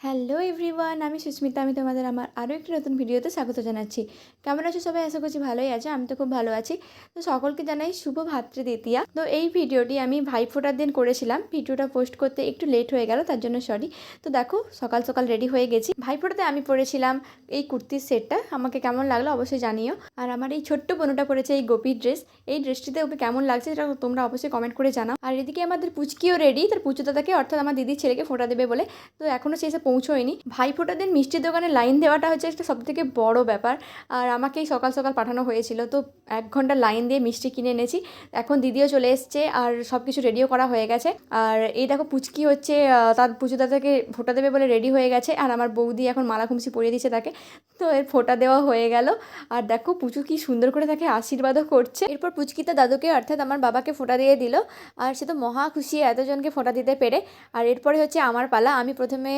Hello everyone, আমি সুস্মিতা। আমি তোমাদের আমার আরও একটি নতুন ভিডিওতে স্বাগত জানাচ্ছি। কেমন আছো সবাই? আশা করছি ভালোই আছে। আমি তো খুব ভালো আছি। তো সকলকে জানাই শুভ ভাতৃদ্বিতীয়া। তো এই ভিডিওটি আমি ভাইফোঁটার দিন করেছিলাম। ভিডিওটা পোস্ট করতে একটু লেট হয়ে গেল, তার জন্য সরি। তো দেখো, সকাল সকাল রেডি হয়ে গেছি। ভাইফোঁটাতে আমি পরেছিলাম এই কুর্তির সেটটা। আমাকে কেমন লাগলো অবশ্যই জানিও। আর আমার এই ছোট্ট বোনটা পরেছে এই গোপীর ড্রেস। এই ড্রেসটিতে ওকে কেমন লাগছে সেটা তোমরা অবশ্যই কমেন্ট করে জানাও। আর এদিকে আমাদের পুচকিও রেডি, তার পুচু দাদাকে অর্থাৎ আমার দিদির ছেলেকে ফোঁটা দেবে বলে। তো এখনও সে এসে পৌঁছোয়নি। ভাইফোঁটার দিন মিষ্টির দোকানে লাইন দেওয়াটা হচ্ছে একটা সবথেকে বড় ব্যাপার। আর আমাকেই সকাল সকাল পাঠানো হয়েছিল, তো 1 ঘন্টা লাইন দিয়ে মিষ্টি কিনে এনেছি। এখন দিদিও চলে এসছে আর সব কিছু রেডিও করা হয়ে গেছে। আর এই দেখো, পুচকি হচ্ছে তার পুচু দাদাকে ফোঁটা দেবে বলে রেডি হয়ে গেছে। আর আমার বৌদি এখন মালা খুমসি পরিয়ে দিচ্ছে তাকে। তো এর ফোঁটা দেওয়া হয়ে গেল। আর দেখো, পুচু কি সুন্দর করে তাকে আশীর্বাদও করছে। এরপর পুচকিটা দাদুকে অর্থাৎ আমার বাবাকে ফোঁটা দিয়ে দিল। আর সে তো মহা খুশি এতজনকে ফোঁটা দিতে পেরে। আর এরপরে হচ্ছে আমার পালা। আমি প্রথমে